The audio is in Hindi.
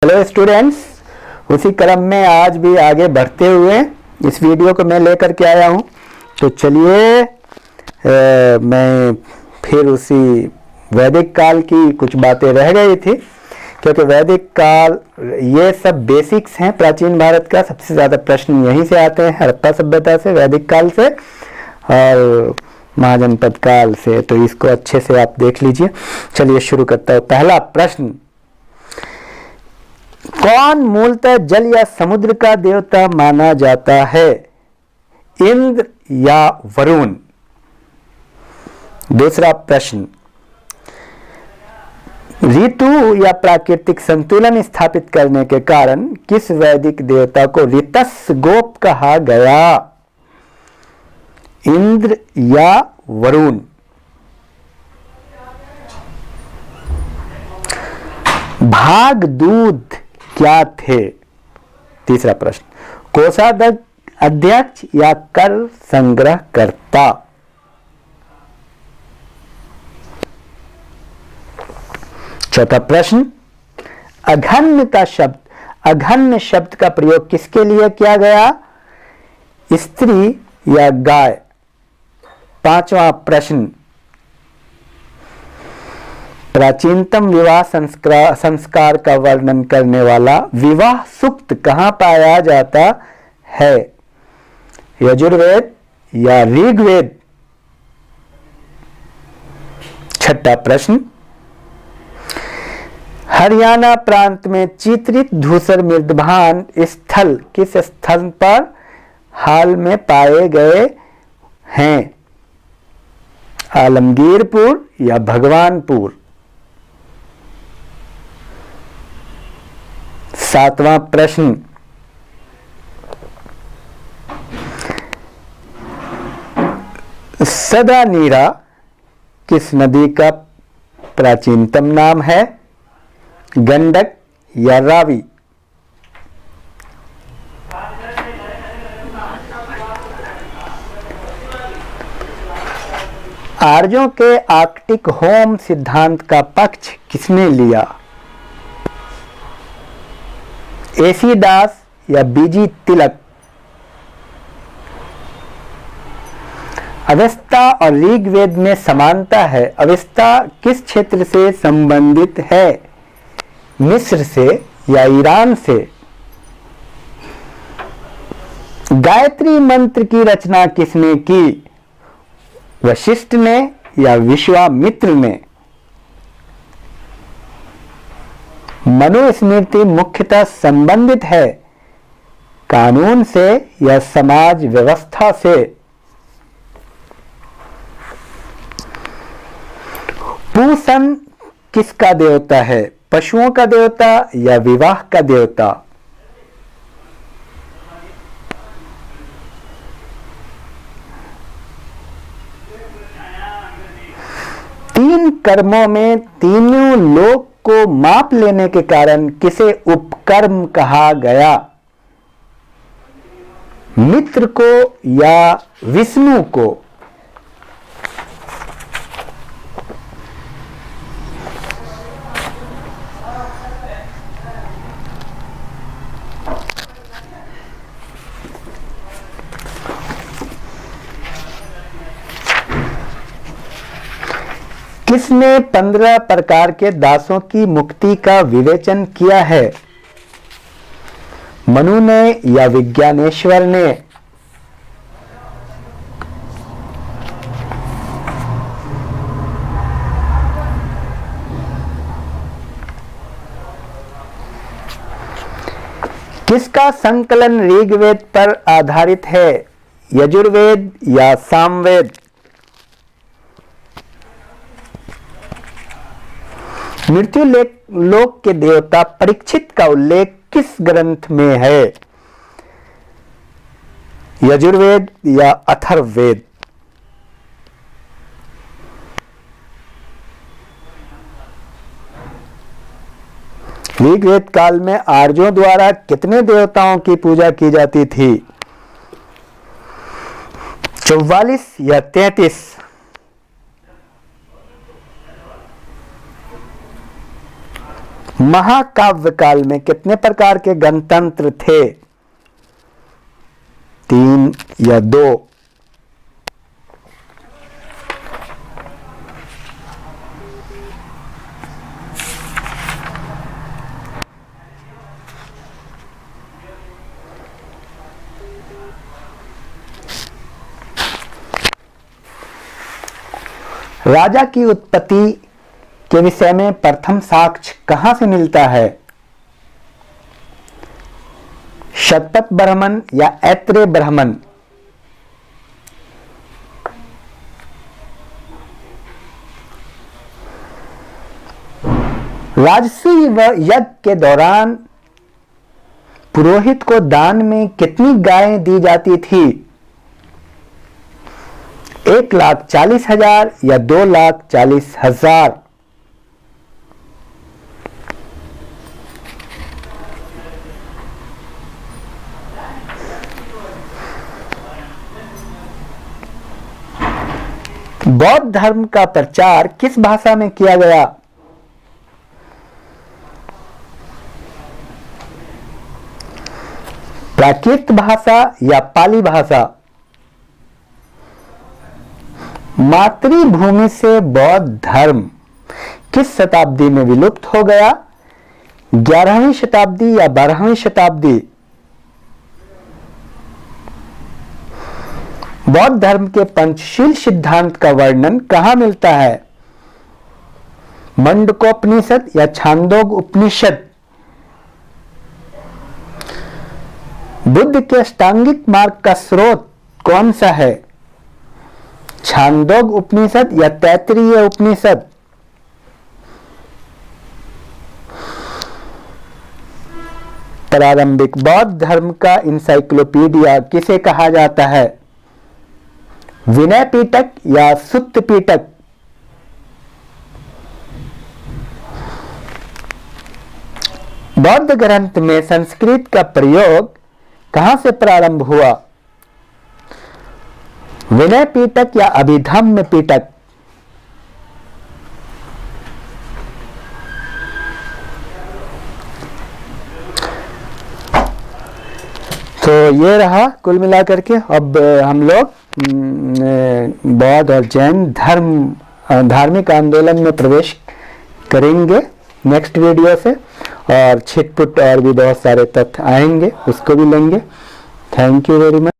हेलो स्टूडेंट्स, उसी क्रम में आज भी आगे बढ़ते हुए इस वीडियो को मैं लेकर के आया हूं। तो चलिए मैं फिर उसी वैदिक काल की कुछ बातें रह गई थी, क्योंकि वैदिक काल ये सब बेसिक्स हैं। प्राचीन भारत का सबसे ज़्यादा प्रश्न यहीं से आते हैं, हड़प्पा सभ्यता से, वैदिक काल से और महाजनपद काल से। तो इसको अच्छे से आप देख लीजिए। चलिए शुरू करता हूँ। पहला प्रश्न, कौन मूलतः जल या समुद्र का देवता माना जाता है, इंद्र या वरुण? दूसरा प्रश्न, ऋतु या प्राकृतिक संतुलन स्थापित करने के कारण किस वैदिक देवता को ऋतस्गोप कहा गया, इंद्र या वरुण? भागदूत क्या थे? तीसरा प्रश्न, कोषाध्यक्ष या कर संग्रहकर्ता? चौथा प्रश्न, अघन्य शब्द का प्रयोग किसके लिए किया गया, स्त्री या गाय? पांचवा प्रश्न, प्राचीनतम विवाह संस्कार का वर्णन करने वाला विवाह सूक्त कहां पाया जाता है, यजुर्वेद या ऋग्वेद? छठा प्रश्न, हरियाणा प्रांत में चित्रित धूसर मृदभान स्थल किस स्थल पर हाल में पाए गए हैं, आलमगीरपुर या भगवानपुर? सातवां प्रश्न, सदानीरा किस नदी का प्राचीनतम नाम है, गंडक या रावी? आर्यों के आर्कटिक होम सिद्धांत का पक्ष किसने लिया, एसी दास या बीजी तिलक? अवेस्ता और ऋग्वेद में समानता है। अवेस्ता किस क्षेत्र से संबंधित है, मिस्र से या ईरान से? गायत्री मंत्र की रचना किसने की, वशिष्ठ ने या विश्वामित्र ने? मनुस्मृति मुख्यतः संबंधित है कानून से या समाज व्यवस्था से? पूसन किसका देवता है, पशुओं का देवता या विवाह का देवता? तीन कर्मों में तीनों लोक को माप लेने के कारण किसे उपकर्म कहा गया, मित्र को या विष्णु को? किसने 15 प्रकार के दासों की मुक्ति का विवेचन किया है, मनु ने या विज्ञानेश्वर ने? किसका संकलन ऋग्वेद पर आधारित है, यजुर्वेद या सामवेद? मृत्यु लोक के देवता परीक्षित का उल्लेख किस ग्रंथ में है, यजुर्वेद या अथर्ववेद? ऋग्वेद काल में आर्यों द्वारा कितने देवताओं की पूजा की जाती थी, 44 या 33? महाकाव्य काल में कितने प्रकार के गणतंत्र थे? 3 या 2? राजा की उत्पत्ति के विषय में प्रथम साक्ष्य कहां से मिलता है? शतपथ ब्राह्मण या ऐत्रेय ब्राह्मण? राजसूय यज्ञ के दौरान पुरोहित को दान में कितनी गायें दी जाती थी? 1,40,000 या 2,40,000? बौद्ध धर्म का प्रचार किस भाषा में किया गया? प्राकृत भाषा या पाली भाषा? मातृभूमि से बौद्ध धर्म किस शताब्दी में विलुप्त हो गया? 11वीं शताब्दी या 12वीं शताब्दी? बौद्ध धर्म के पंचशील सिद्धांत का वर्णन कहां मिलता है? मंडकोपनिषद या छांदोग उपनिषद? बुद्ध के अष्टांगिक मार्ग का स्रोत कौन सा है? छांदोग उपनिषद या तैत्तिरीय उपनिषद? प्रारंभिक बौद्ध धर्म का इंसाइक्लोपीडिया किसे कहा जाता है? विनय पिटक या सुत्त पिटक? बौद्ध ग्रंथ में संस्कृत का प्रयोग कहां से प्रारंभ हुआ? विनय पिटक या अभिधम्म पिटक? तो ये रहा कुल मिलाकर के। अब हम लोग बौद्ध और जैन धार्मिक आंदोलन में प्रवेश करेंगे नेक्स्ट वीडियो से, और छिटपुट और भी बहुत सारे तथ्य आएंगे, उसको भी लेंगे। Thank you very much.